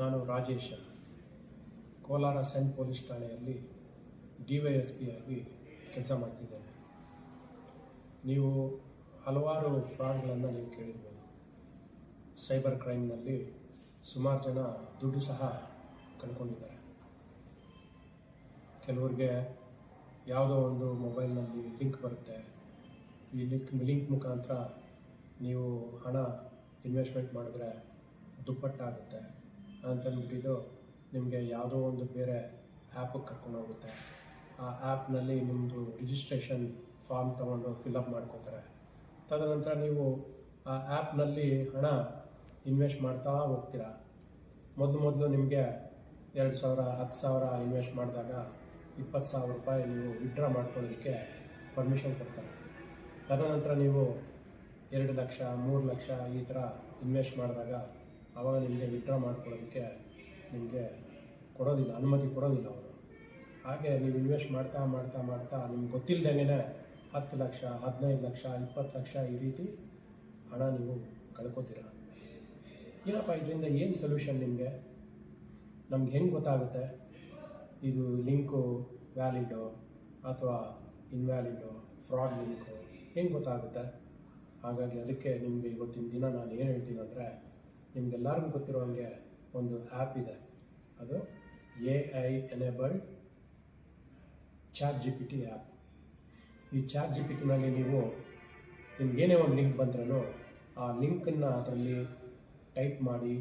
ನಾನು Rajesh, Kolar scent police ಠಾಣೆಯಲ್ಲಿ DYSP ಆಗಿ ಕೆಲಸ ಮಾಡ್ತಿದ್ದೇನೆ. ನೀವು ಹಲವಾರು ಫ್ರಾಡ್ಗಳನ್ನು ನೀವು ಕೇಳಿರ್ಬೋದು. ಸೈಬರ್ ಕ್ರೈಮ್ನಲ್ಲಿ ಸುಮಾರು ಜನ ದುಡ್ಡು ಸಹ ಕಳ್ಕೊಂಡಿದ್ದಾರೆ. ಕೆಲವರಿಗೆ ಯಾವುದೋ ಒಂದು ಮೊಬೈಲ್ನಲ್ಲಿ ಲಿಂಕ್ ಬರುತ್ತೆ. ಈ ಲಿಂಕ್ ಮುಖಾಂತರ ನೀವು ಹಣ ಇನ್ವೆಸ್ಟ್ಮೆಂಟ್ ಮಾಡಿದ್ರೆ ದುಪ್ಪಟ್ಟಾಗುತ್ತೆ ಅಂತಂದ್ಬಿಟ್ಟಿದ್ದು ನಿಮಗೆ ಯಾವುದೋ ಒಂದು ಬೇರೆ ಆ್ಯಪಿಗೆ ಕರ್ಕೊಂಡು ಹೋಗುತ್ತೆ. ಆ ಆ್ಯಪ್ನಲ್ಲಿ ನಿಮ್ಮದು ರಿಜಿಸ್ಟ್ರೇಷನ್ ಫಾರ್ಮ್ ತೊಗೊಂಡು ಫಿಲಪ್ ಮಾಡ್ಕೋತಾರೆ. ತದನಂತರ ನೀವು ಆ ಆ್ಯಪ್ನಲ್ಲಿ ಹಣ ಇನ್ವೆಸ್ಟ್ ಮಾಡ್ತಾ ಹೋಗ್ತೀರಾ. ಮೊದಲು ನಿಮಗೆ 2,000 10,000 ಇನ್ವೆಸ್ಟ್ ಮಾಡಿದಾಗ 20,000 ರೂಪಾಯಿ ನೀವು ವಿಡ್ರಾ ಮಾಡ್ಕೊಳ್ಳೋದಕ್ಕೆ ಪರ್ಮಿಷನ್ ಕೊಡ್ತಾರೆ. ತದನಂತರ ನೀವು 2 ಲಕ್ಷ 3 ಲಕ್ಷ ಈ ಥರ ಇನ್ವೆಸ್ಟ್ ಮಾಡಿದಾಗ ಆವಾಗ ನಿಮಗೆ ವಿಡ್ರಾ ಮಾಡ್ಕೊಳ್ಳೋದಕ್ಕೆ ನಿಮಗೆ ಅನುಮತಿ ಕೊಡೋದಿಲ್ಲ ಅವರು. ಹಾಗೆ ನೀವು ಇನ್ವೆಸ್ಟ್ ಮಾಡ್ತಾ ನಿಮ್ಗೆ ಗೊತ್ತಿಲ್ಲದಂಗೆ 10 ಲಕ್ಷ 15 ಲಕ್ಷ 20 ಲಕ್ಷ ಈ ರೀತಿ ಹಣ ನೀವು ಕಳ್ಕೊತೀರ. ಏನಪ್ಪ ಇದರಿಂದ ಏನು ಸೊಲ್ಯೂಷನ್ ನಿಮಗೆ? ನಮ್ಗೆ ಹೆಂಗೆ ಗೊತ್ತಾಗುತ್ತೆ ಇದು ಲಿಂಕು ವ್ಯಾಲಿಡು ಅಥವಾ ಇನ್ವ್ಯಾಲಿಡು, ಫ್ರಾಡ್ ಲಿಂಕು ಹೆಂಗೆ ಗೊತ್ತಾಗುತ್ತೆ? ಹಾಗಾಗಿ ಅದಕ್ಕೆ ನಿಮಗೆ ಇವತ್ತಿನ ದಿನ ನಾನು ಏನು ಹೇಳ್ತೀನಿ ಅಂದರೆ, ನಿಮಗೆಲ್ಲರಿಗೂ ಗೊತ್ತಿರೋ ಹಾಗೆ ಒಂದು ಆ್ಯಪ್ ಇದೆ. ಅದು AI ಎನೇಬಲ್ಡ್ ChatGPT ಆ್ಯಪ್. ಈ ChatGPTನಲ್ಲಿ ನೀವು ನಿಮಗೇನೇ ಒಂದು ಲಿಂಕ್ ಬಂದ್ರೂ ಆ ಲಿಂಕನ್ನು ಅದರಲ್ಲಿ ಟೈಪ್ ಮಾಡಿ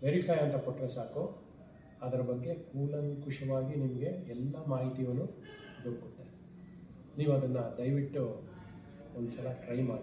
ವೆರಿಫೈ ಅಂತ ಕೊಟ್ಟರೆ ಸಾಕು, ಅದರ ಬಗ್ಗೆ ಕೂಲಂಕುಷವಾಗಿ ನಿಮಗೆ ಎಲ್ಲ ಮಾಹಿತಿಯನ್ನು ದೊರಕುತ್ತೆ. ನೀವು ಅದನ್ನು ದಯವಿಟ್ಟು ಒಂದು ಸಲ ಟ್ರೈ ಮಾಡಿ.